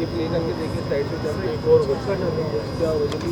ये प्ले करके देखिए साइड से जब एक और बच्चा क्या वजह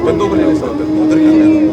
बंदों को लेने साथ उधर करना है।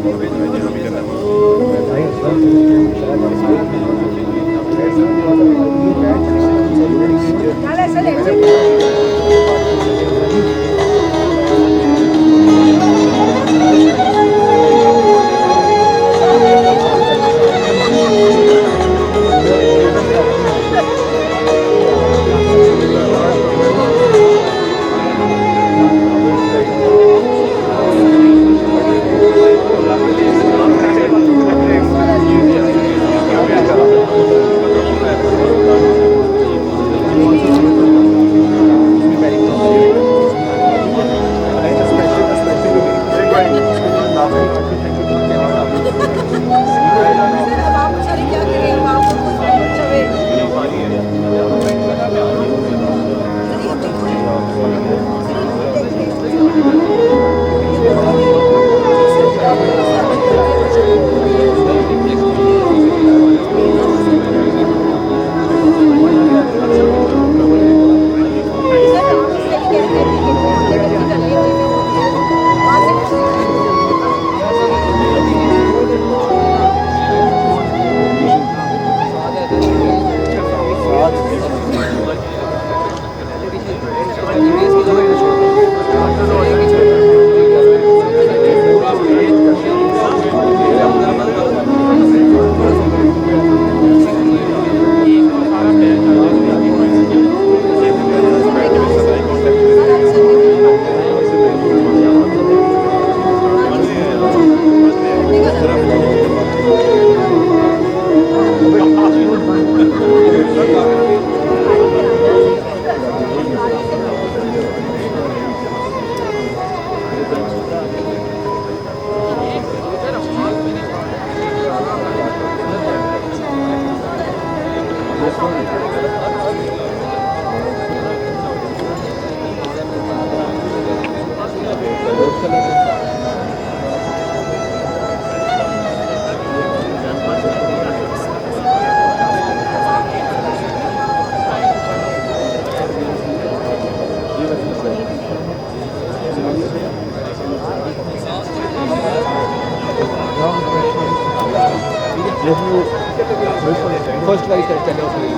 फर्स्ट वाली सेट चले उसमें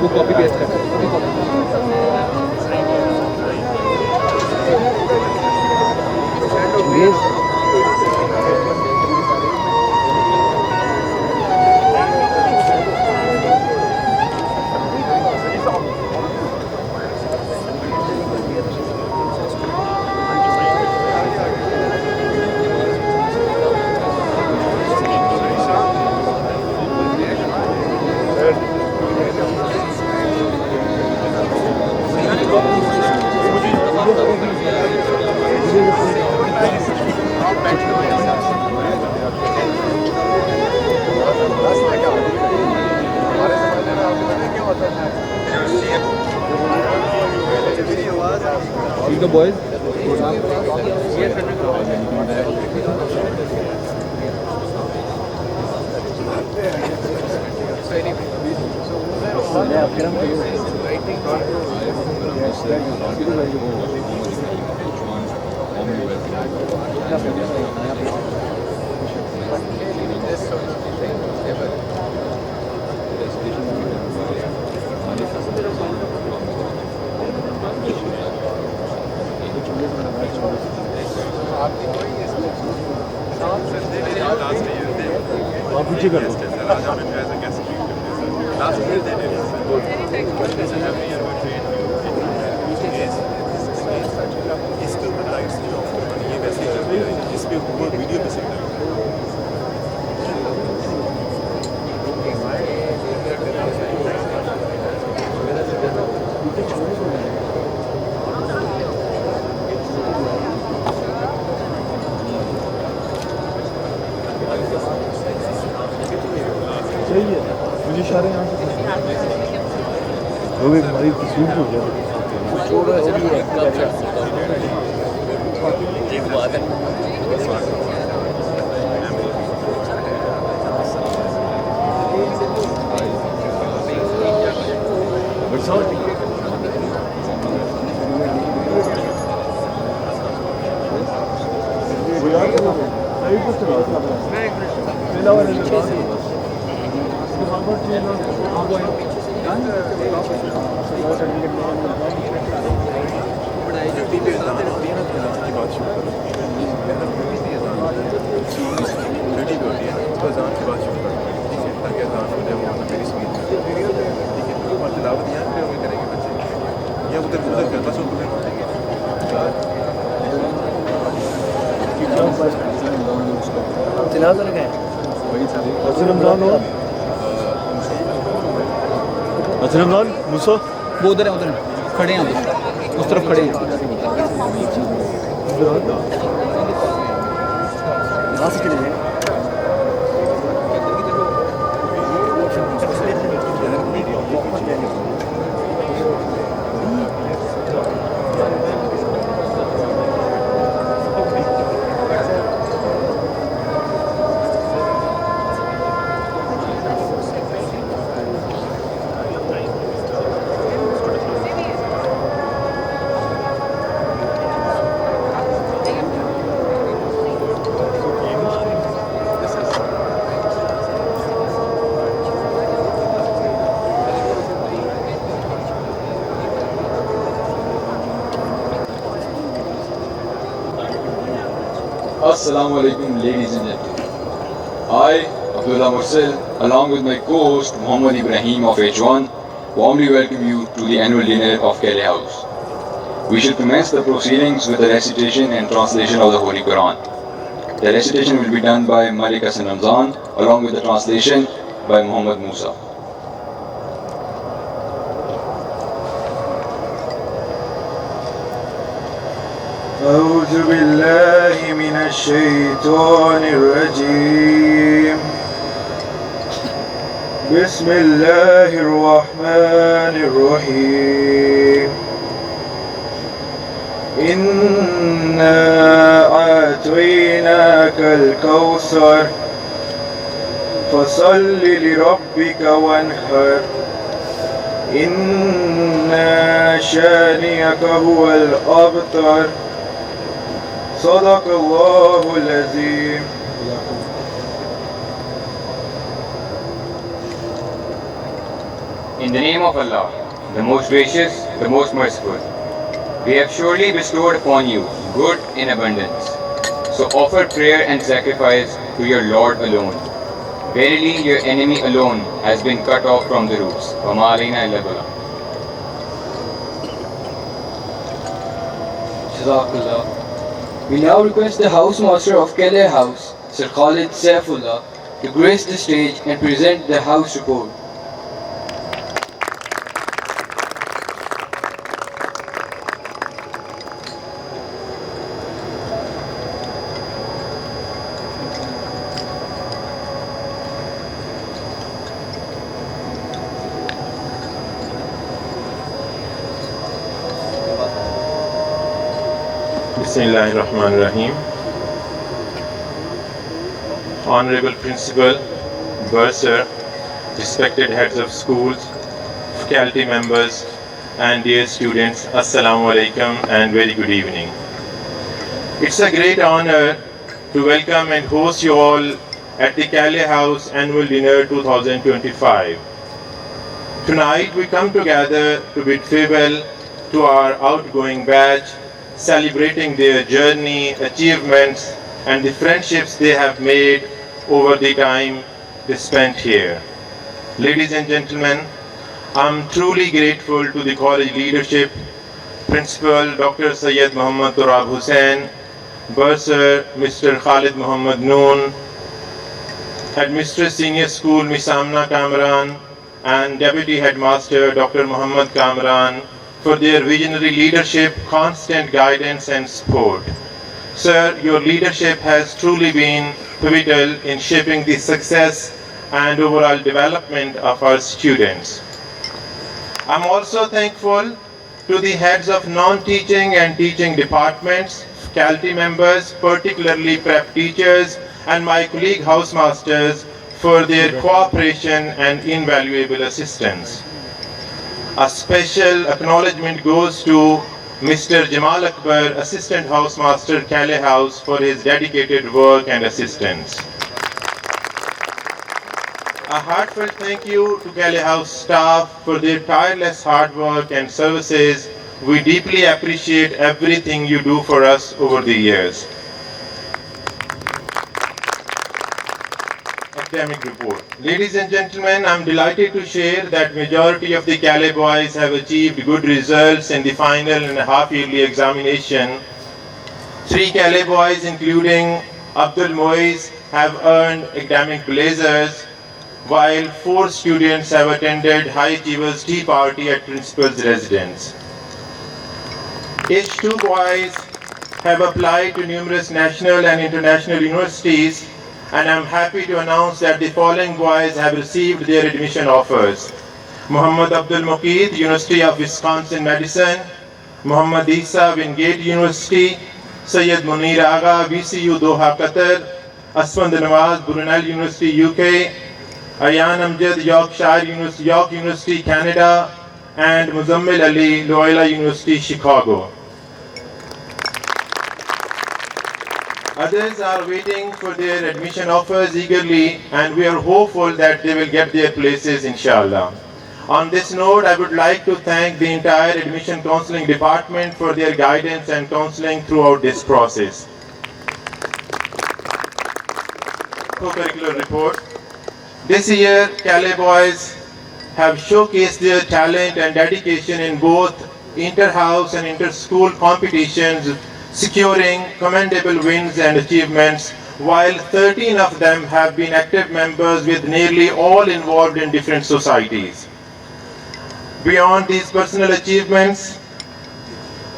वो कॉपी पेस्ट करते the boys. पीछे कर वीडियो पे सकता है सही है मुझे इशारे यहाँ से लोग एक मरीज की सूट हो गया रमजान मूसा वो उधर है उधर खड़े हैं उधर उस तरफ खड़े हैं Assalamu alaikum, ladies and gentlemen. I, Abdullah Mursal, along with my co-host Muhammad Ibrahim of H1, warmly welcome you to the annual dinner of Kale House. We shall commence the proceedings with the recitation and translation of the Holy Quran. The recitation will be done by Malik Hassan Ramzan, along with the translation by Muhammad Musa. أعوذ بالله من الشيطان الرجيم بسم الله الرحمن الرحيم إنا أعطيناك الكوثر فصل لربك وانحر إن شانئك هو الأبتر صدق الله العظيم. In the name of Allah, the most gracious, the most merciful, we have surely bestowed upon you good in abundance. So offer prayer and sacrifice to your Lord alone. Verily, your enemy alone has been cut off from the roots. وَمَا عَلَيْنَا إِلَّا الْبَلَاغُ. Jazakallah. We now request the House Master of Kale House, Sir Khalid Saifullah, to grace the stage and present the House report. Bismillahirrahmanirrahim. Honorable Principal, Bursar, respected heads of schools, faculty members, and dear students, Assalamu alaikum and very good evening. It's a great honor to welcome and host you all at the Kale House Annual Dinner 2025. Tonight we come together to bid farewell to our outgoing batch, celebrating their journey, achievements, and the friendships they have made over the time they spent here. Ladies and gentlemen, I'm truly grateful to the college leadership, Principal Dr. Syed Muhammad Turab Hussain, Bursar Mr. Khalid Muhammad Noon, Headmistress Senior School Miss Amna Kamran, and Deputy Headmaster Dr. Muhammad Kamran for their visionary leadership, constant guidance and support. Sir, your leadership has truly been pivotal in shaping the success and overall development of our students. I'm also thankful to the heads of non-teaching and teaching departments, faculty members, particularly prep teachers, and my colleague housemasters for their cooperation and invaluable assistance. A special acknowledgement goes to Mr. Jamal Akbar, Assistant Housemaster, Kale House, for his dedicated work and assistance. A heartfelt thank you to Kale House staff for their tireless hard work and services. We deeply appreciate everything you do for us over the years. Academic report. Ladies and gentlemen, I'm delighted to share that majority of the Kale boys have achieved good results in the final and half-yearly examination. 3 Kale boys, including Abdul Moiz, have earned academic blazers, while 4 students have attended High Achievers Tea Party at Principal's residence. H2 boys have applied to numerous national and international universities, and I'm happy to announce that the following boys have received their admission offers. Muhammad Abdul Muqeed, University of Wisconsin-Madison, Muhammad Isa, Wingate University, Syed Munir Agha, VCU Doha, Qatar, Asfand Nawaz, Brunel University, UK, Ayan Amjad, York University, Canada, and Muzammil Ali, Loyola University, Chicago. Others are waiting for their admission offers eagerly, and we are hopeful that they will get their places, inshallah. On this note, I would like to thank the entire admission counseling department for their guidance and counseling throughout this process. Co-curricular report. This year, Kale boys have showcased their talent and dedication in both inter-house and inter-school competitions, securing commendable wins and achievements while 13 of them have been active members, with nearly all involved in different societies. Beyond these personal achievements,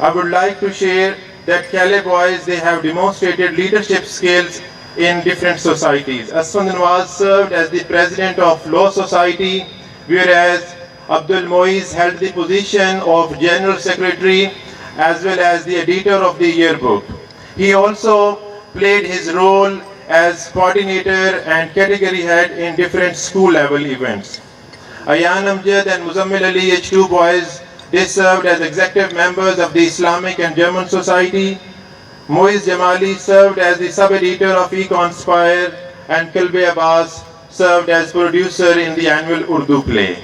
I would like to share that Calais boys, they have demonstrated leadership skills in different societies. Asfand Nawaz served as the president of Law Society, whereas Abdul Moiz held the position of General Secretary as well as the editor of the yearbook. He also played his role as coordinator and category head in different school level events. Ayan Amjad and Muzammil Ali, H2 boys, they served as executive members of the Islamic and German Society. Moiz Jamali served as the sub-editor of E-Conspire, and Kalbe Abbas served as producer in the annual Urdu play.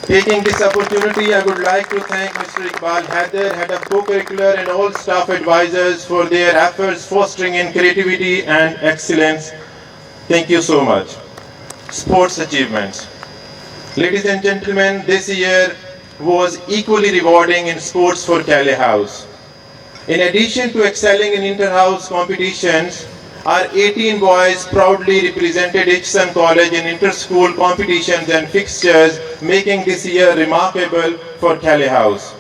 Taking this opportunity, I would like to thank Mr. Iqbal Haider, Head of Co-Curricular, and all staff advisors for their efforts fostering in creativity and excellence. Thank you so much. Sports achievements. Ladies and gentlemen, this year was equally rewarding in sports for Calais House. In addition to excelling in inter-house competitions, our 18 boys proudly represented Hixson College in inter-school competitions and fixtures, making this year remarkable for Calais House.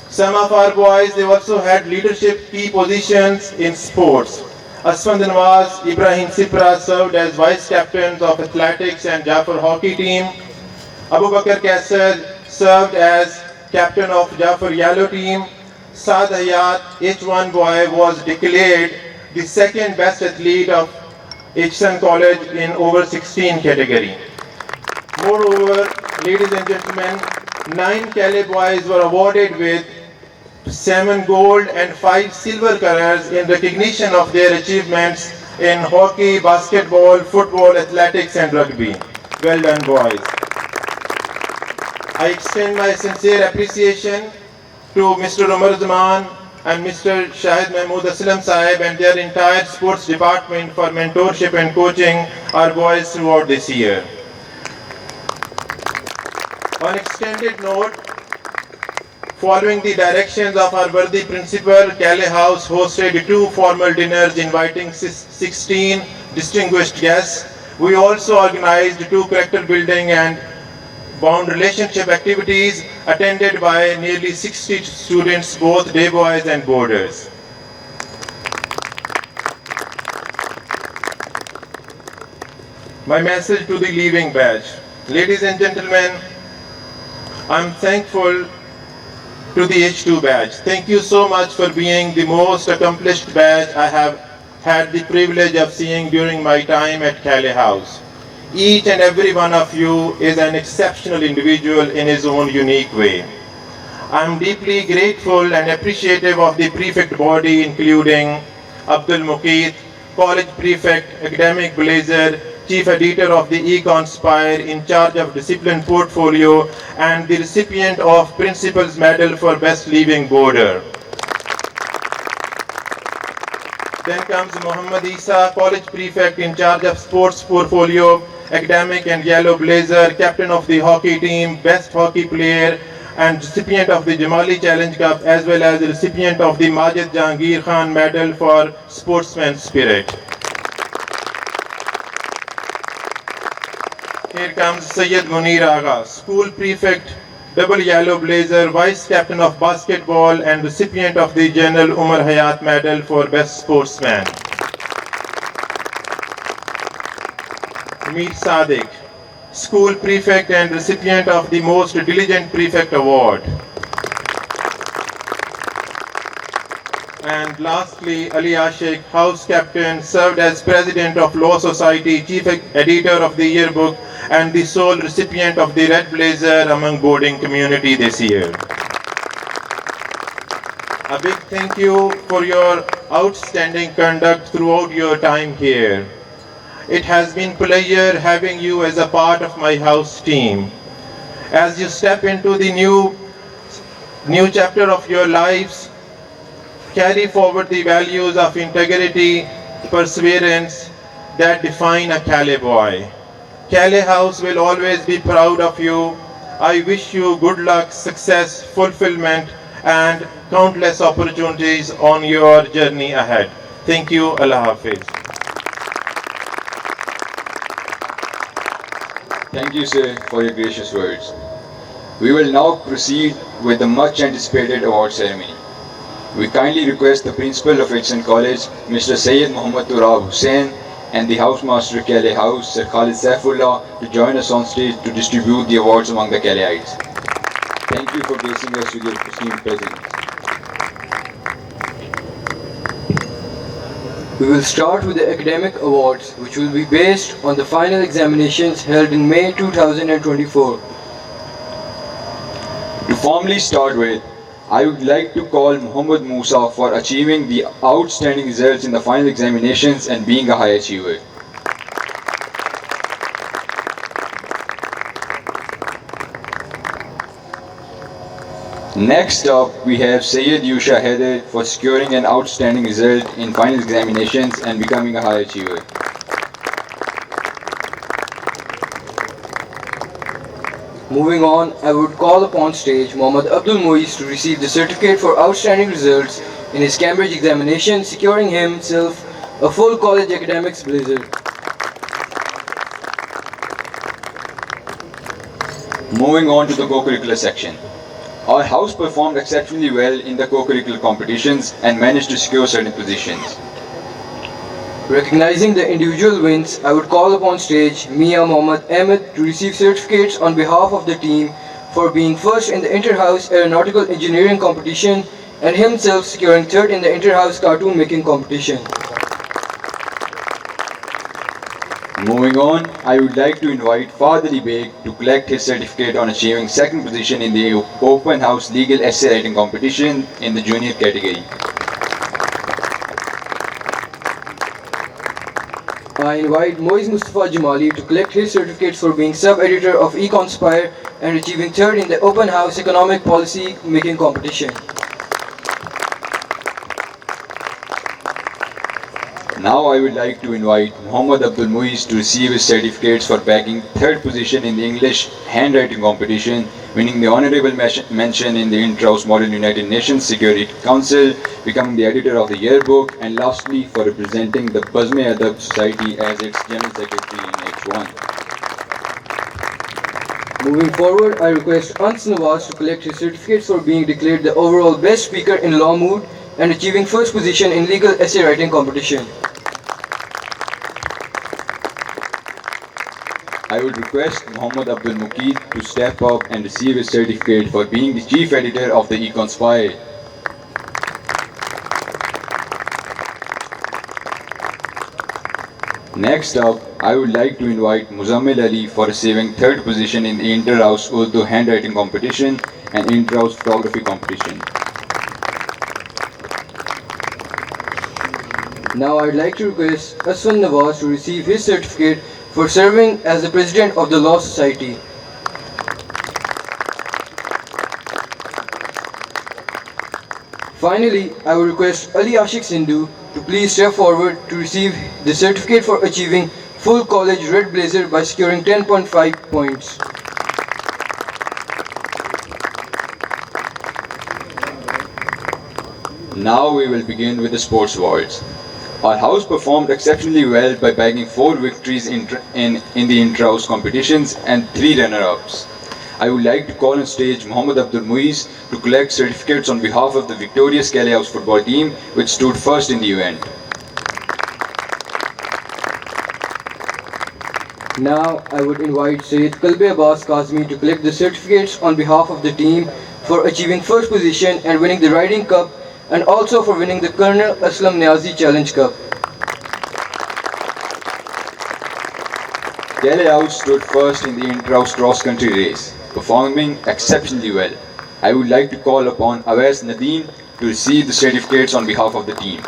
Some of our boys, they also had leadership key positions in sports. Asfand Nawaz, Ibrahim Sipra served as vice captains of athletics and Jafar hockey team. Abu Bakr Kassar served as captain of Jafar yellow team. Saad Hayat, H1 boy, was declared the second best athlete of Hixson College in over 16 category. Moreover, ladies and gentlemen, 9 Calais boys were awarded with 7 gold and 5 silver colors in recognition of their achievements in hockey, basketball, football, athletics and rugby. Well done, boys. I extend my sincere appreciation to Mr. Umar Zaman and Mr. Shahid Mahmood Aslam Sahib and their entire sports department for mentorship and coaching our boys throughout this year. On extended note, following the directions of our worthy principal, Calais House hosted 2 formal dinners inviting 16 distinguished guests. We also organized 2 character building and bound relationship activities attended by nearly 60 students, both day boys and boarders. My message to the leaving batch. Ladies and gentlemen, I'm thankful to the H2 batch. Thank you so much for being the most accomplished batch I have had the privilege of seeing during my time at Calais House. Each and every one of you is an exceptional individual in his own unique way. I am deeply grateful and appreciative of the prefect body, including Abdul Muqeet, college prefect, academic blazer, chief editor of the E-Conspire, in charge of discipline portfolio, and the recipient of Principal's Medal for Best Leaving Boarder. Then comes Muhammad Isa, college prefect in charge of sports portfolio, academic and yellow blazer, captain of the hockey team, best hockey player, and recipient of the Jamali Challenge Cup, as well as the recipient of the Majid Jahangir Khan Medal for Sportsman Spirit. Here comes Sayyid Munir Agha, school prefect, double yellow blazer, vice captain of basketball, and recipient of the General Umar Hayat Medal for Best Sportsman. Mir Sadiq, school prefect and recipient of the Most Diligent Prefect Award. And lastly, Ali Ashik, house captain, served as president of Law Society, chief editor of the yearbook, and the sole recipient of the red blazer among boarding community this year. A big thank you for your outstanding conduct throughout your time here. It has been pleasure having you as a part of my house team. As you step into the new chapter of your lives, carry forward the values of integrity, perseverance that define a Calais boy. Calais House will always be proud of you. I wish you good luck, success, fulfillment, and countless opportunities on your journey ahead. Thank you. Allah Hafiz. Thank you, sir, for your gracious words. We will now proceed with the much anticipated award ceremony. We kindly request the principal of Edson College, Mr. Sayyid Muhammad Turab Hussain, and the housemaster Kale House, Sir Khalid Saifullah, to join us on stage to distribute the awards among the Kaleites. Thank you for gracing us with your esteemed presence. We will start with the academic awards, which will be based on the final examinations held in May 2024. To formally start with, I would like to call Muhammad Musa for achieving the outstanding results in the final examinations and being a high achiever. Next up, we have Sayyid Yusha Haider for securing an outstanding result in final examinations and becoming a high achiever. Moving on, I would call upon stage Mohammad Abdul Muiz to receive the certificate for outstanding results in his Cambridge examination, securing himself a full college academics blazer. Moving on to the co-curricular section. Our house performed exceptionally well in the co-curricular competitions and managed to secure certain positions. Recognizing the individual wins, I would call upon stage Mia Mohammad Ahmed to receive certificates on behalf of the team for being first in the inter-house aeronautical engineering competition and himself securing third in the inter-house cartoon making competition. Moving on, I would like to invite Fadli Beg to collect his certificate on achieving second position in the open house legal essay writing competition in the junior category. I invite Moiz Mustafa Jamali to collect his certificates for being sub-editor of eConspire and achieving third in the open house economic policy making competition. Now I would like to invite Muhammad Abdul Muiz to receive his certificates for bagging third position in the English handwriting competition, winning the honorable mention in the Inter-House Model United Nations Security Council, becoming the editor of the yearbook, and lastly for representing the Bazm-e-Adab Society as its General Secretary in H1. Moving forward, I request Ans Nawaz to collect his certificates for being declared the overall best speaker in Law Mood and achieving first position in legal essay writing competition. I would request Muhammad Abdul Muqeed to step up and receive his certificate for being the chief editor of the eConspire. Next up, I would like to invite Muzammil Ali for receiving third position in the Inter-House Urdu handwriting competition and Inter-House photography competition. Now I'd like to request Aswan Nawaz to receive his certificate for serving as the president of the Law Society. Finally, I would request Ali Ashik Sindhu to please step forward to receive the certificate for achieving full college red blazer by securing 10.5 points. Now we will begin with the sports awards. Our house performed exceptionally well by bagging 4 victories in the inter-house competitions and 3 runner-ups. I would like to call on stage Muhammad Abdul Muiz to collect certificates on behalf of the victorious Kale House football team, which stood first in the event. Now I would invite Sayyid Kalbe Abbas Kazmi to collect the certificates on behalf of the team for achieving first position and winning the Riding Cup, and also for winning the Colonel Aslam Niazi Challenge Cup. Kale House stood first in the inter-house cross-country race, performing exceptionally well. I would like to call upon Awais Nadeem to receive the certificates on behalf of the team.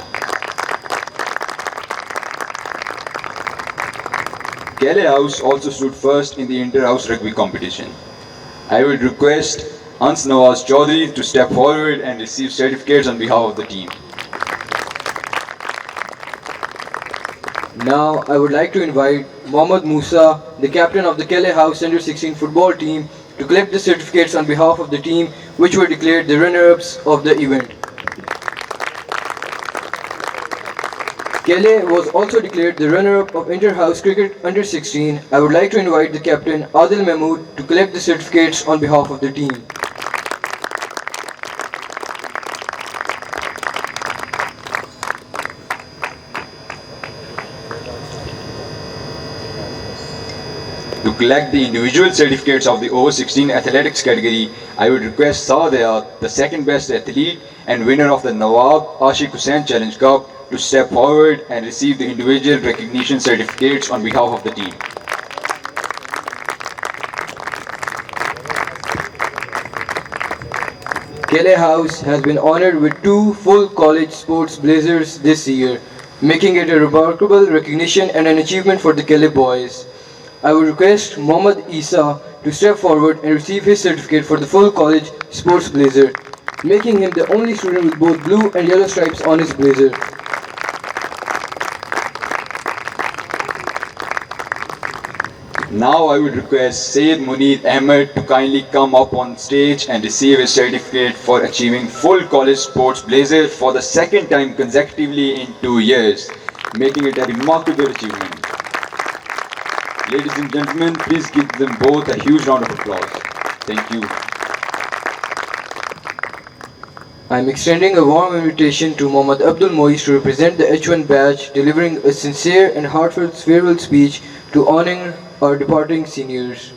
Kale House also stood first in the inter-house rugby competition. I would request Ans Nawaz Chaudhary to step forward and receive certificates on behalf of the team. Now I would like to invite Mohammad Musa, the captain of the Kale House Under 16 football team, to collect the certificates on behalf of the team, which were declared the runner-ups of the event. Kele was also declared the runner-up of Inter-House Cricket Under-16. I would like to invite the captain Adil Mahmood to collect the certificates on behalf of the team. To collect the individual certificates of the over 16 athletics category, I would request Saadaya, the second best athlete and winner of the Nawab Ashik Hussain Challenge Cup, to step forward and receive the individual recognition certificates on behalf of the team. Kele House has been honored with 2 full college sports blazers this year, making it a remarkable recognition and an achievement for the Kele boys. I would request Mohammad Isa to step forward and receive his certificate for the full college sports blazer, making him the only student with both blue and yellow stripes on his blazer. Now I would request Syed Munir Ahmed to kindly come up on stage and receive his certificate for achieving full college sports blazer for the second time consecutively in 2 years, making it a remarkable achievement. Ladies and gentlemen, please give them both a huge round of applause. Thank you. I am extending a warm invitation to Mohammad Abdul Mois to represent the H1 batch, delivering a sincere and heartfelt farewell speech to honor our departing seniors.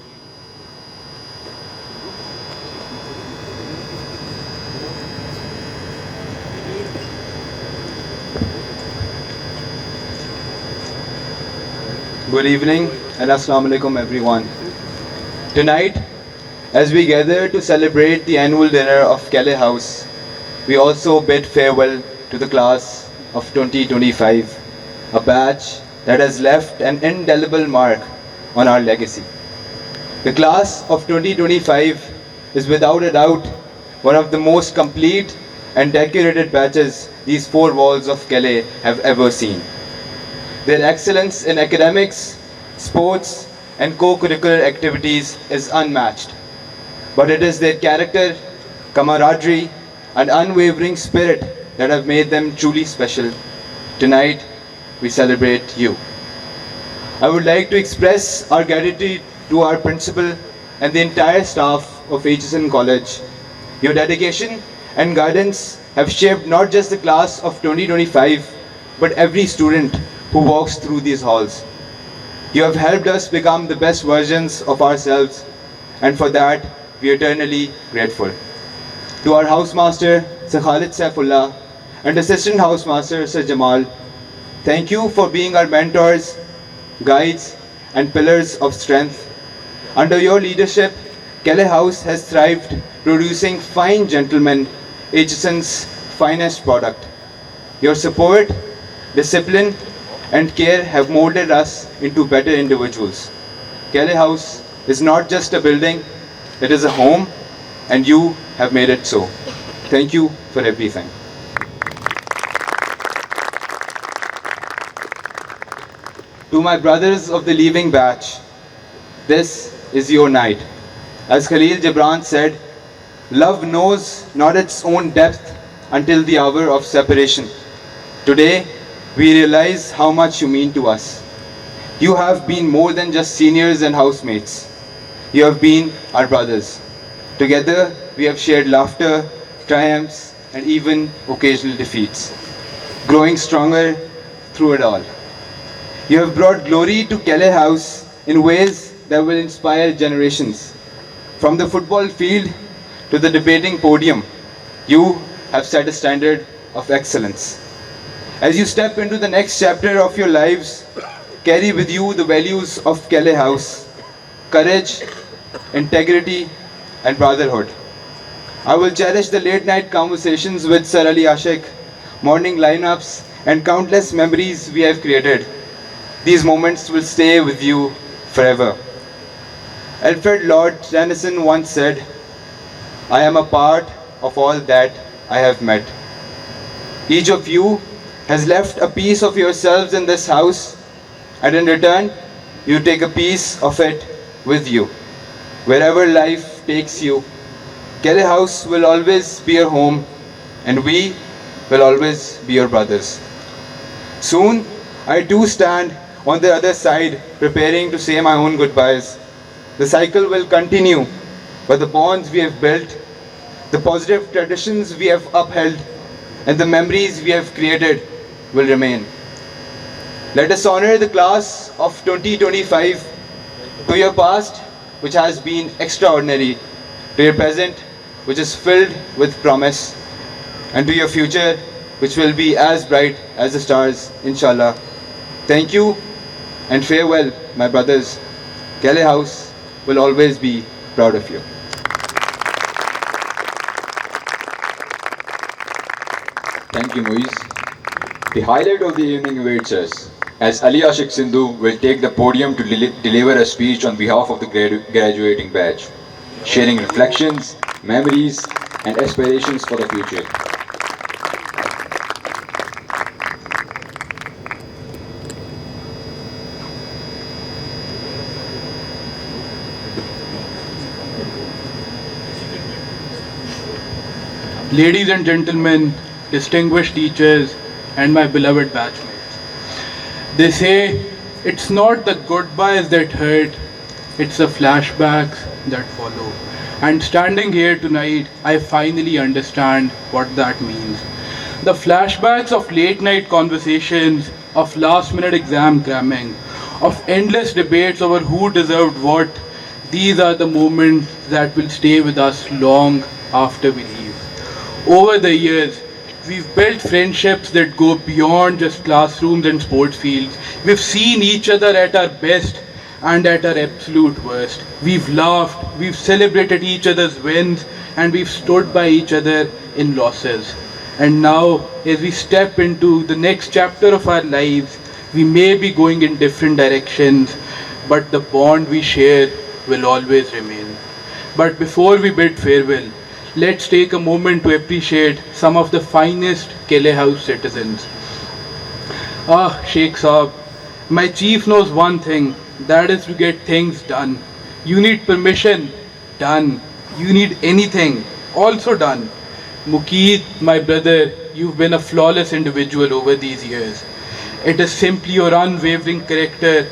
Good evening and Assalamu alaikum everyone. Tonight, as we gather to celebrate the annual dinner of Kele House, we also bid farewell to the class of 2025, a batch that has left an indelible mark on our legacy. The class of 2025 is without a doubt one of the most complete and decorated batches these 4 walls of Kele have ever seen. Their excellence in academics, sports, and co-curricular activities is unmatched. But it is their character, camaraderie, and unwavering spirit that have made them truly special. Tonight, we celebrate you. I would like to express our gratitude to our principal and the entire staff of HSN College. Your dedication and guidance have shaped not just the class of 2025, but every student who walks through these halls. You have helped us become the best versions of ourselves, and for that, we are eternally grateful. To our housemaster, Sir Khalid Saifullah, and assistant housemaster, Sir Jamal, thank you for being our mentors, guides, and pillars of strength. Under your leadership, Kele House has thrived, producing fine gentlemen, HSN's finest product. Your support, discipline, and care have molded us into better individuals. Kele House is not just a building, it is a home, and you have made it so. Thank you for everything. To my brothers of the leaving batch, this is your night. As Khalil Gibran said, love knows not its own depth until the hour of separation. Today, we realize how much you mean to us. You have been more than just seniors and housemates. You have been our brothers. Together, we have shared laughter, triumphs, and even occasional defeats, growing stronger through it all. You have brought glory to Kele House in ways that will inspire generations. From the football field to the debating podium, you have set a standard of excellence. As you step into the next chapter of your lives, carry with you the values of Kele House: courage, integrity, and brotherhood. I will cherish the late night conversations with Sir Ali Ashik, morning lineups, and countless memories we have created. These moments will stay with you forever. Alfred Lord Tennyson once said, I am a part of all that I have met. Each of you has left a piece of yourselves in this house, and in return, you take a piece of it with you. Wherever life takes you, Kele House will always be your home, and we will always be your brothers. Soon, I too stand on the other side, preparing to say my own goodbyes. The cycle will continue, but the bonds we have built, the positive traditions we have upheld, and the memories we have created will remain. Let us honor the class of 2025, to your past, which has been extraordinary, to your present, which is filled with promise, and to your future, which will be as bright as the stars, inshallah. Thank you and farewell, my brothers. Kelly House will always be proud of you. Thank you, Muiz. The highlight of the evening awaits us, as Ali Ashik Sindhu will take the podium to deliver a speech on behalf of the graduating batch, sharing reflections, memories, and aspirations for the future. Ladies and gentlemen, distinguished teachers, and my beloved batchmates. They say it's not the goodbyes that hurt, it's the flashbacks that follow. And standing here tonight, I finally understand what that means. The flashbacks of late night conversations, of last minute exam cramming, of endless debates over who deserved what, these are the moments that will stay with us long after we leave. Over the years, we've built friendships that go beyond just classrooms and sports fields. We've seen each other at our best and at our absolute worst. We've laughed, we've celebrated each other's wins, and we've stood by each other in losses. And now, as we step into the next chapter of our lives, we may be going in different directions, but the bond we share will always remain. But before we bid farewell, let's take a moment to appreciate some of the finest Kelly House citizens. Sheikh Saab, my chief knows one thing, that is to get things done. You need permission, done. You need anything, also done. Mukeed, my brother, you've been a flawless individual over these years. It is simply your unwavering character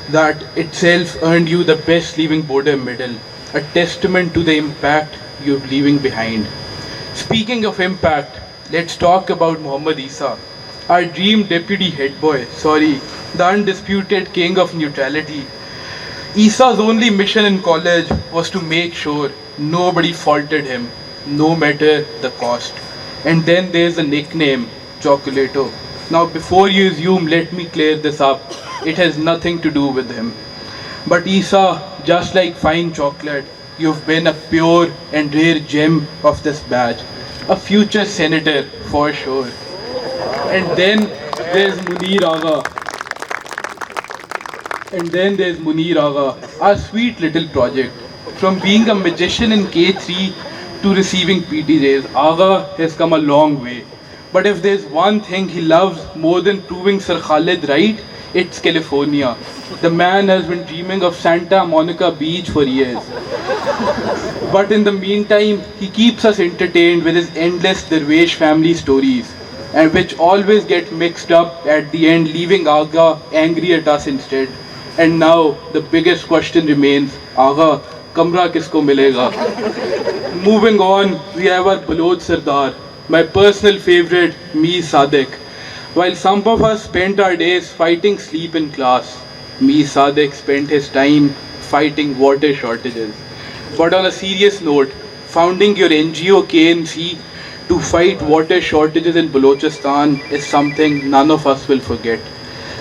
that itself earned you the best leaving border medal, a testament to the impact you're leaving behind. Speaking of impact, let's talk about Muhammad Isa, our dream deputy head boy, the undisputed king of neutrality. Isa's only mission in college was to make sure nobody faulted him, no matter the cost. And then there's the nickname, Chocolato. Now before you assume, let me clear this up. It has nothing to do with him. But Isa, just like fine chocolate, you've been a pure and rare gem of this batch. A future senator, for sure. And then there's Munir Agha, our sweet little project. From being a magician in K3 to receiving PTJs, Agha has come a long way. But if there's one thing he loves more than proving Sir Khalid right, it's California. The man has been dreaming of Santa Monica Beach for years. But in the meantime, he keeps us entertained with his endless Darwish family stories, and which always get mixed up at the end, leaving Agha angry at us instead. And now, the biggest question remains, Agha, kamra kisko milega? Moving on, we have our Baloch Sardar, my personal favorite, Mir Sadiq. While some of us spent our days fighting sleep in class, Mir Sadiq spent his time fighting water shortages. But on a serious note, founding your NGO KNC to fight water shortages in Balochistan is something none of us will forget.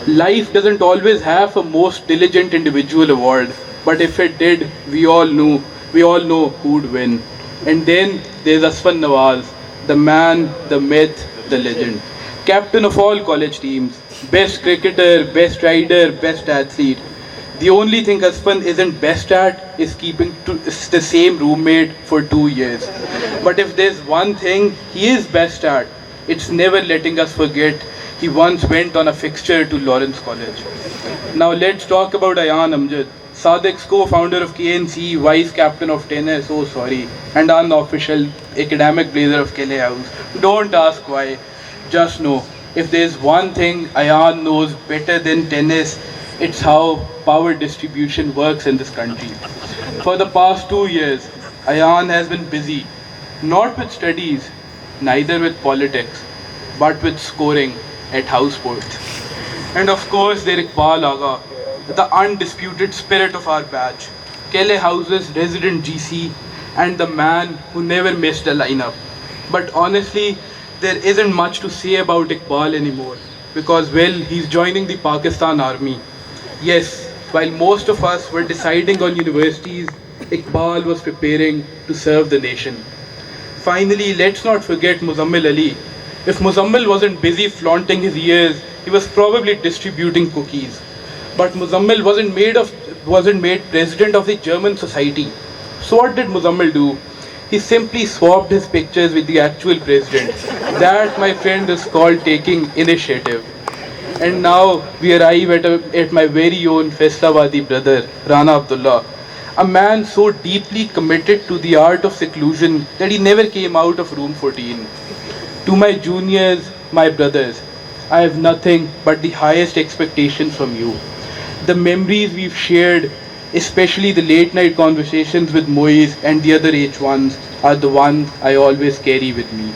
Life doesn't always have a most diligent individual award, but if it did, we all know who'd win. And then there's Asfan Nawaz, the man, the myth, the legend. Captain of all college teams, best cricketer, best rider, best athlete. The only thing Asfan isn't best at is keeping the same roommate for 2 years. But if there's one thing he is best at, it's never letting us forget he once went on a fixture to Lawrence College. Now let's talk about Ayan Amjad, Sadiq's co-founder of KNC, vice captain of tennis, and unofficial academic blazer of Kelly House. Don't ask why, just know If there's one thing Ayan knows better than tennis, it's how power distribution works in this country. For the past 2 years, Ayan has been busy, not with studies, neither with politics, but with scoring at house sports. And of course, there Iqbal Aga, the undisputed spirit of our batch, Kele House's resident GC, and the man who never missed a lineup. But honestly, there isn't much to say about Iqbal anymore because, well, he's joining the Pakistan Army. Yes, while most of us were deciding on universities, Iqbal was preparing to serve the nation. Finally, let's not forget Muzammil Ali. If Muzammil wasn't busy flaunting his ears, he was probably distributing cookies. But Muzammil wasn't made president of the German society. So what did Muzammil do? He simply swapped his pictures with the actual president. That, my friend, is called taking initiative. And now we arrive at my very own Faisalabadi brother, Rana Abdullah, a man so deeply committed to the art of seclusion that he never came out of room 14. To my juniors, my brothers, I have nothing but the highest expectations from you. The memories we've shared, especially the late night conversations with Moiz and the other H1s, are the ones I always carry with me.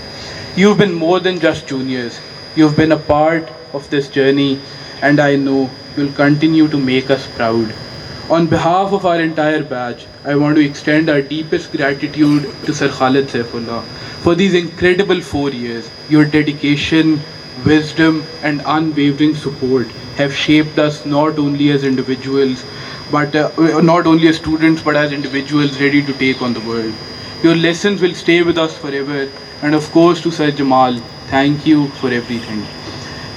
You've been more than just juniors. You've been a part of this journey, and I know you'll continue to make us proud. On behalf of our entire batch, I want to extend our deepest gratitude to Sir Khalid Saifullah for these incredible 4 years. Your dedication, wisdom, and unwavering support have shaped us not only as individuals, but not only as students, but as individuals ready to take on the world. Your lessons will stay with us forever. And of course, to Sir Jamal, thank you for everything.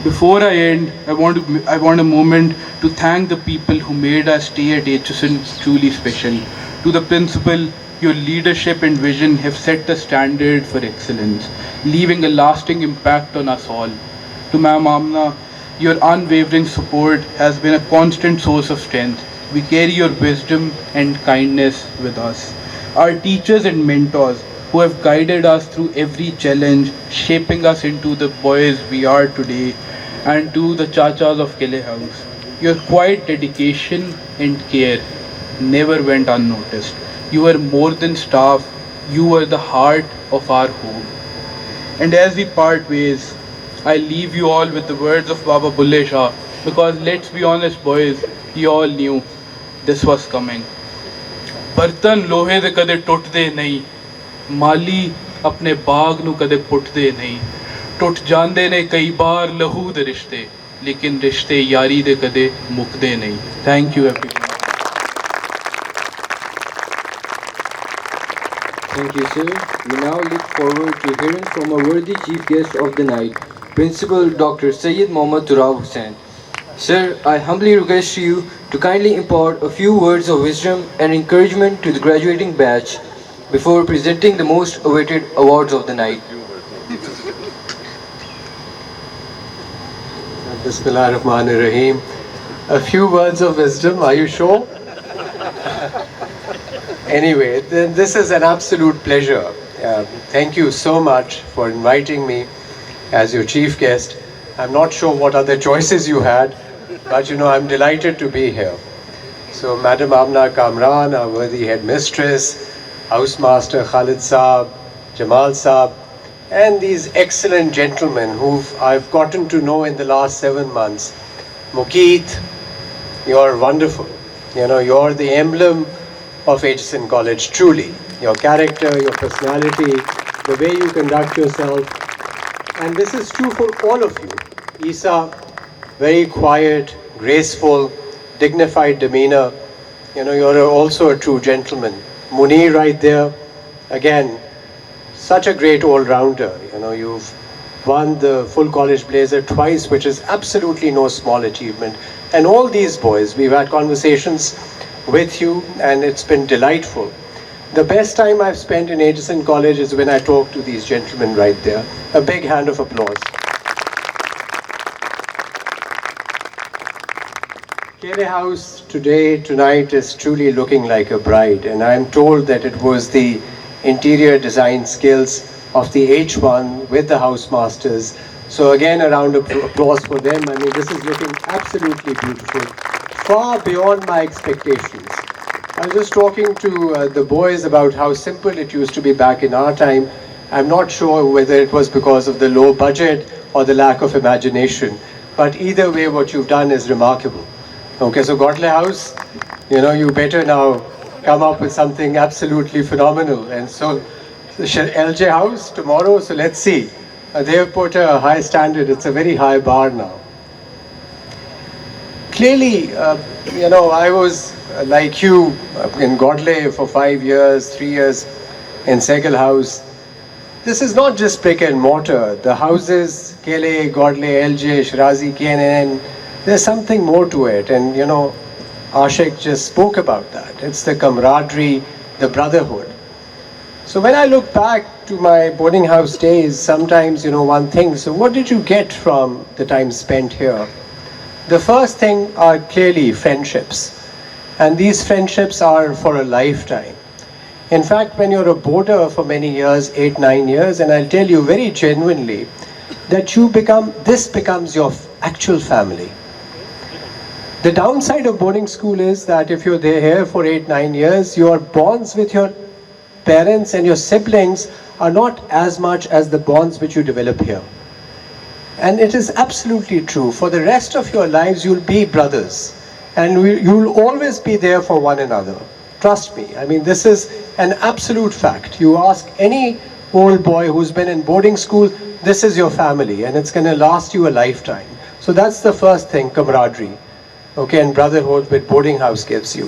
Before I end, I want a moment to thank the people who made our stay at HSN truly special. To the principal, your leadership and vision have set the standard for excellence, leaving a lasting impact on us all. To Ma'am Amna, your unwavering support has been a constant source of strength. We carry your wisdom and kindness with us. Our teachers and mentors who have guided us through every challenge, shaping us into the boys we are today, and to the Chachas of Kele House. Your quiet dedication and care never went unnoticed. You were more than staff, you were the heart of our home. And as we part ways, I leave you all with the words of Baba Bulle Shah, because let's be honest boys, you all knew this was coming. बर्तन लोहे दे कदे टुटदे नहीं, माली अपने बाग नू कदे पुटदे नहीं, टुट जांदे ने कई बार लहू दे रिश्ते, लेकिन रिश्ते यारी दे कदे मुकदे नहीं. Thank you everyone. Thank you, sir. We now look forward to hearing from a worthy chief guest of the night, Principal Dr. Sayyid Mohammad Turab Hussain. Sir, I humbly request you to kindly impart a few words of wisdom and encouragement to the graduating batch before presenting the most awaited awards of the night. Bismillah ar-Rahman ar-Rahim. A few words of wisdom, are you sure? Anyway, this is an absolute pleasure. Thank you so much for inviting me as your chief guest. I'm not sure what other choices you had, but I'm delighted to be here. So Madam Amna Kamran, our worthy headmistress, Housemaster Khalid Saab, Jamal Saab, and these excellent gentlemen who I've gotten to know in the last 7 months. Mukeet, you're wonderful. You're the emblem of HSN College, truly. Your character, your personality, the way you conduct yourself. And this is true for all of you. Isa, very quiet, graceful, dignified demeanor. You're also a true gentleman. Munir right there, again, such a great all-rounder. You've won the full college blazer twice, which is absolutely no small achievement. And all these boys, we've had conversations with you, and it's been delightful. The best time I've spent in HSN College is when I talk to these gentlemen right there. A big hand of applause. Kele House tonight is truly looking like a bride, and I'm told that it was the interior design skills of the H1 with the house masters So again, a round of applause for them. I mean, this is looking absolutely beautiful, far beyond my expectations. I was just talking to the boys about how simple it used to be back in our time. I'm not sure whether it was because of the low budget or the lack of imagination, but either way, what you've done is remarkable. Okay, so Godley House, you better now come up with something absolutely phenomenal. And so the LJ House tomorrow, so let's see. They have put a high standard. It's a very high bar now. Clearly, I was like you in Godley for 5 years, 3 years in Segal House. This is not just brick and mortar. The houses, Kele, Godley, LJ, Shirazi, KNN, there's something more to it. And, Ashik just spoke about that. It's the camaraderie, the brotherhood. So when I look back to my boarding house days, sometimes, one thinks, so what did you get from the time spent here? The first thing are clearly friendships. And these friendships are for a lifetime. In fact, when you're a boarder for many years, 8, 9 years, and I'll tell you very genuinely that this becomes your actual family. The downside of boarding school is that if you're there here for 8, 9 years, your bonds with your parents and your siblings are not as much as the bonds which you develop here. And it is absolutely true. For the rest of your lives, you'll be brothers. And you'll always be there for one another. Trust me. I mean, this is an absolute fact. You ask any old boy who's been in boarding school, this is your family. And it's going to last you a lifetime. So that's the first thing, camaraderie. Okay, and brotherhood which boarding house gives you.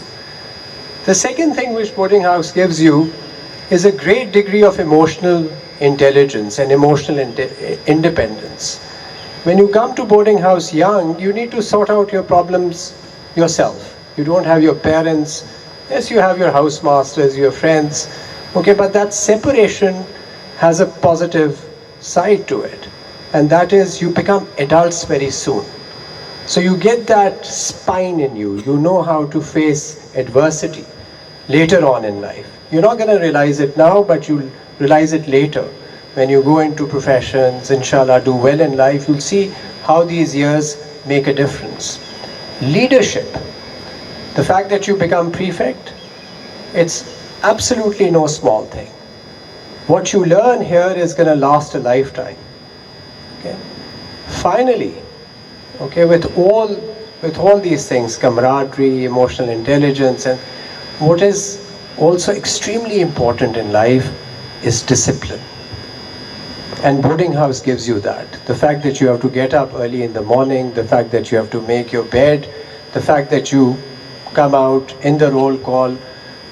The second thing which boarding house gives you is a great degree of emotional intelligence and emotional independence. When you come to boarding house young, you need to sort out your problems yourself. You don't have your parents. Yes, you have your housemasters, your friends. Okay, but that separation has a positive side to it. And that is you become adults very soon. So you get that spine in you. You know how to face adversity later on in life. You're not going to realize it now, but you'll realize it later. When you go into professions, inshallah, do well in life, you'll see how these years make a difference. Leadership. The fact that you become prefect, it's absolutely no small thing. What you learn here is going to last a lifetime. Okay? Finally, okay, with all these things, camaraderie, emotional intelligence, and what is also extremely important in life is discipline. And boarding house gives you that. The fact that you have to get up early in the morning, the fact that you have to make your bed, the fact that you come out in the roll call,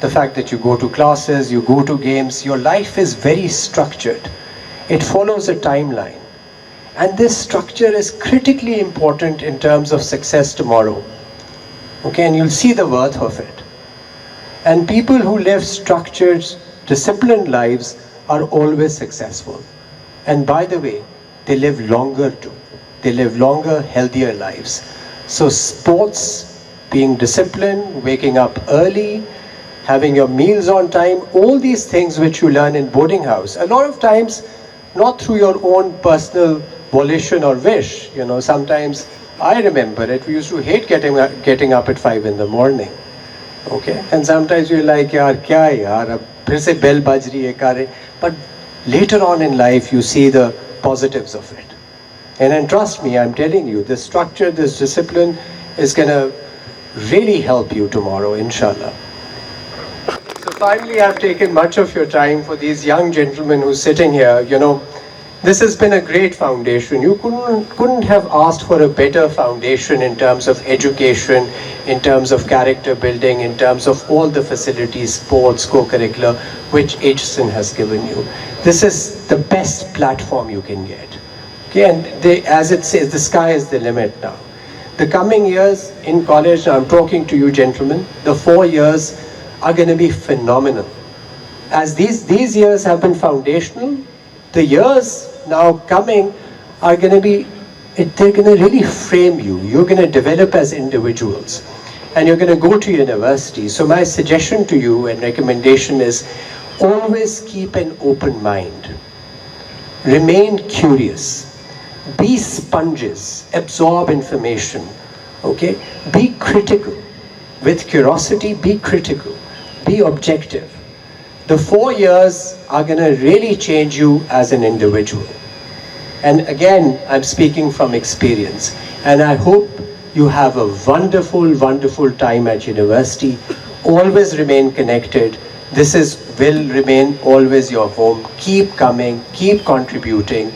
the fact that you go to classes, you go to games, your life is very structured. It follows a timeline. And this structure is critically important in terms of success tomorrow. Okay, and you'll see the worth of it. And people who live structured, disciplined lives are always successful. And by the way, they live longer too. They live longer, healthier lives. So sports, being disciplined, waking up early, having your meals on time, all these things which you learn in boarding house, a lot of times not through your own personal volition or wish. Sometimes I remember it, we used to hate getting up at 5 in the morning. Okay, and sometimes you're like, yaar, kya yaar, ab phir se bell baj rahi hai kare. But later on in life, you see the positives of it. And then trust me, I'm telling you, this structure, this discipline is going to really help you tomorrow, inshallah. So finally, I've taken much of your time for these young gentlemen who's sitting here. This has been a great foundation. You couldn't have asked for a better foundation in terms of education, in terms of character building, in terms of all the facilities, sports, co-curricular, which HSN has given you. This is the best platform you can get. Okay, and as it says, the sky is the limit now. The coming years in college, I'm talking to you gentlemen, the 4 years are going to be phenomenal. As these years have been foundational, the years now coming are going to be, they're going to really frame you. You're going to develop as individuals. And you're going to go to university. So my suggestion to you and recommendation is always keep an open mind. Remain curious. be sponges, absorb information, okay? Be critical. With curiosity, be critical, be objective. The 4 years are gonna really change you as an individual. And again, I'm speaking from experience. And I hope you have a wonderful, wonderful time at university. Always remain connected. This will remain always your home. Keep coming, keep contributing.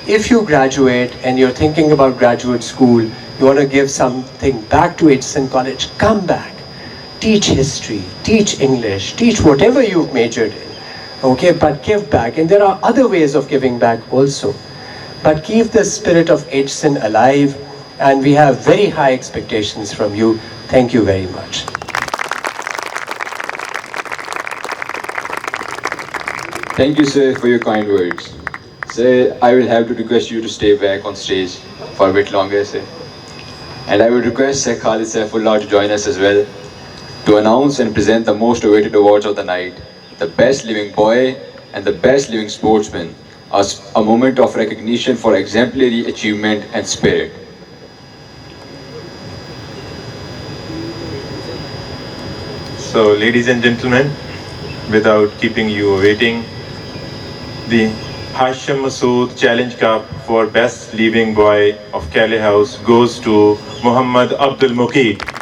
If you graduate and you're thinking about graduate school, you want to give something back to Edison College, come back. Teach history, teach English, teach whatever you've majored in. Okay, but give back. And there are other ways of giving back also. But keep the spirit of Edison alive, and we have very high expectations from you. Thank you very much. Thank you, sir, for your kind words. Sir, I will have to request you to stay back on stage for a bit longer, sir. And I would request Sir Khalid Saifullah to join us as well to announce and present the most awaited awards of the night, the Best Living Boy and the Best Living Sportsman, as a moment of recognition for exemplary achievement and spirit. So, ladies and gentlemen, without keeping you waiting, the Hashim Masood Challenge Cup for Best Living Boy of Calais House goes to Muhammad Abdul Muqeed.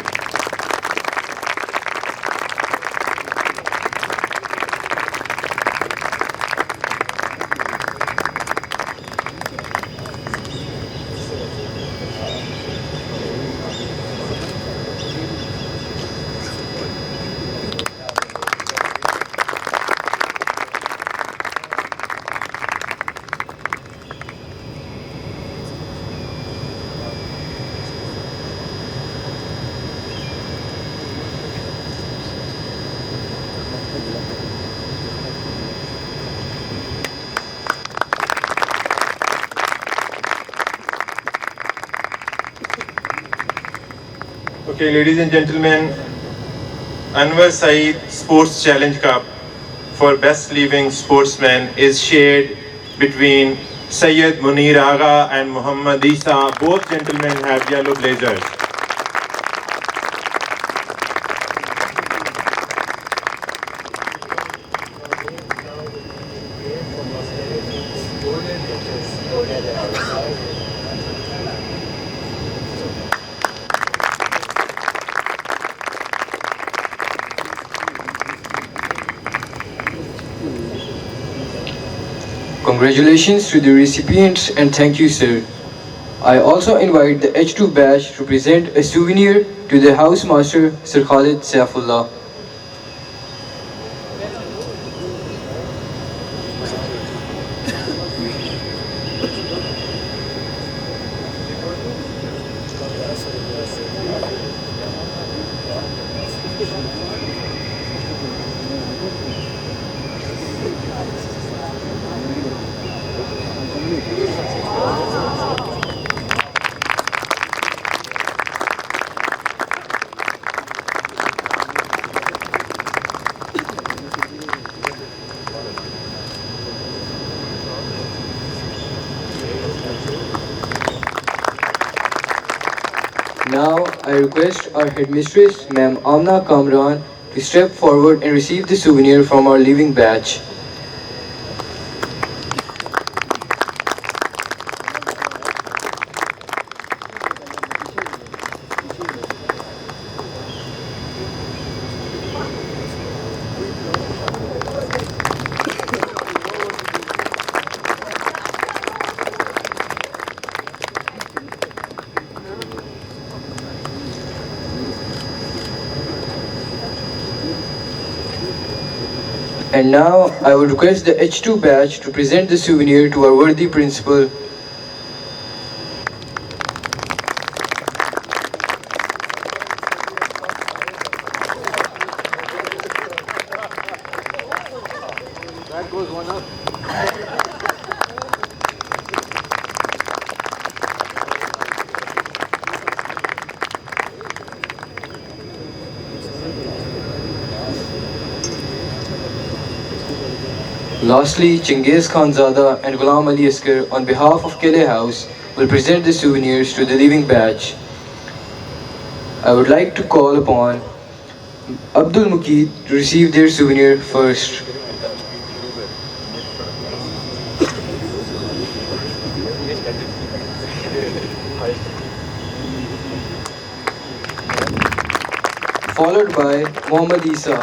Okay, ladies and gentlemen, Anwar Saeed Sports Challenge Cup for Best Living Sportsman is shared between Sayyid Munir Agha and Muhammad Isa. Both gentlemen have yellow blazers. Congratulations to the recipients and thank you, sir. I also invite the H2 batch to present a souvenir to the house master, Sir Khalid Saifullah. Now, I request our headmistress, Ma'am Amna Kamran, to step forward and receive the souvenir from our leaving batch. And now, I would request the H2 batch to present the souvenir to our worthy principal. That goes one up. Lastly, Chingiz Khanzada and Ghulam Ali Asgar, on behalf of Calais House, will present the souvenirs to the leaving batch. I would like to call upon Abdul Muqeed to receive their souvenir first. Followed by Mohammad Isa.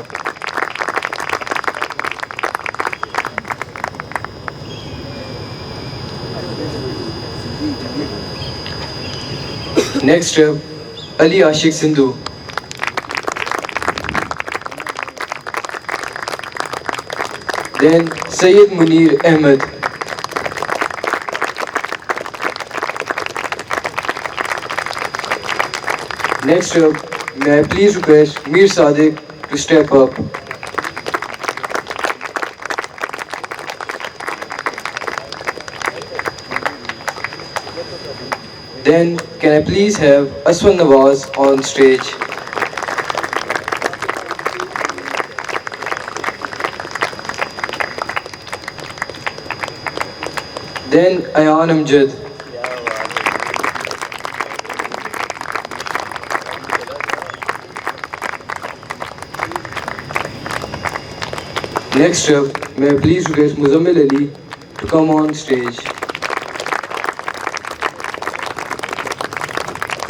Next up, Ali Ashik Sindhu. Then Sayyid Munir Ahmed. Next up, may I please request Mir Sadiq to step up. Then, can I please have Aswan Nawaz on stage? Then, Ayan Amjad. Next up, may I please request Muzammil Ali to come on stage.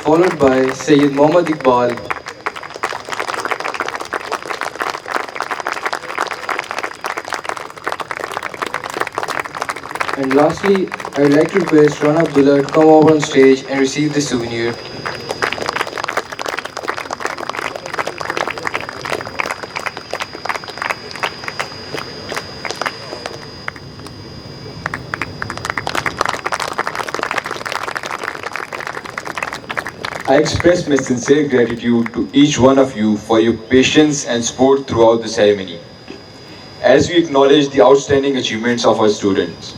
Followed by Sayyid Muhammad Iqbal. And lastly, I would like to request Rana Abdullah to come over on stage and receive the souvenir. I express my sincere gratitude to each one of you for your patience and support throughout the ceremony. As we acknowledge the outstanding achievements of our students.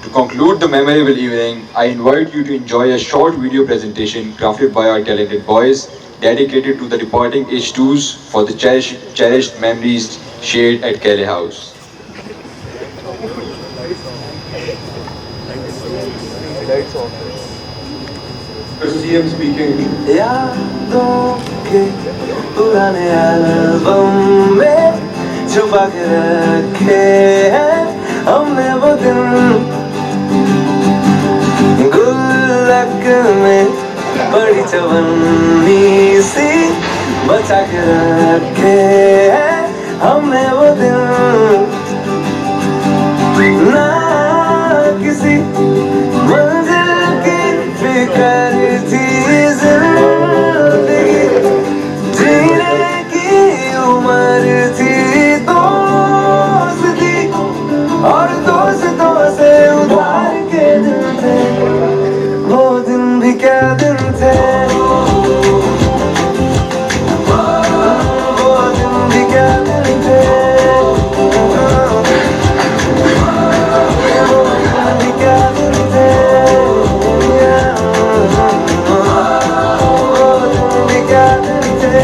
To conclude the memorable evening, I invite you to enjoy a short video presentation crafted by our talented boys, dedicated to the departing H2s for the cherished memories shared at Kelly House. CM speaking. यादों के पुराने album में छुपा के रखे हैं हमने वो दिन गुल्लक में बड़ी चवन्नी सी बचा के रखे हैं हमने वो दिन ना किसी मंजिल की फिक्र थी जिंदगी जीने की उम्र थी दोस्ती और दोस्तों से उधार के दिन थे वो दिन भी क्या दिन थे वो दिन भी क्या दिन थे वो दिन भी क्या दिन थे वो दिन भी क्या दिन थे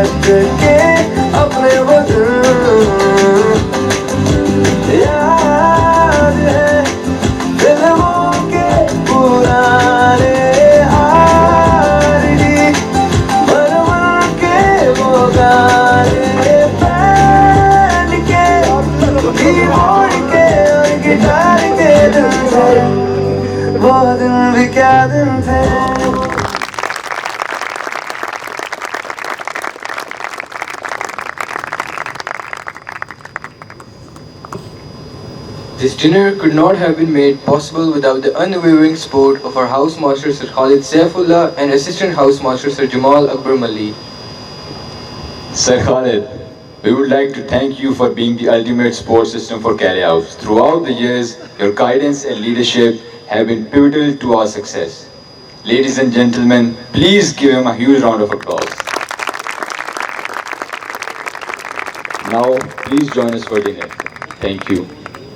रख के अपने वतन याद है फिल्मों के पुराने आरडी मरमर के वो गाने पहन के कीबोर्ड के और गिटार के दिन थे वो दिन भी क्या दिन थे This dinner could not have been made possible without the unwavering support of our housemaster Sir Khalid Saifullah and assistant housemaster Sir Jamal Akbar Mali. Sir Khalid, we would like to thank you for being the ultimate support system for Cali House. Throughout the years, your guidance and leadership have been pivotal to our success. Ladies and gentlemen, please give him a huge round of applause. Now, please join us for dinner. Thank you.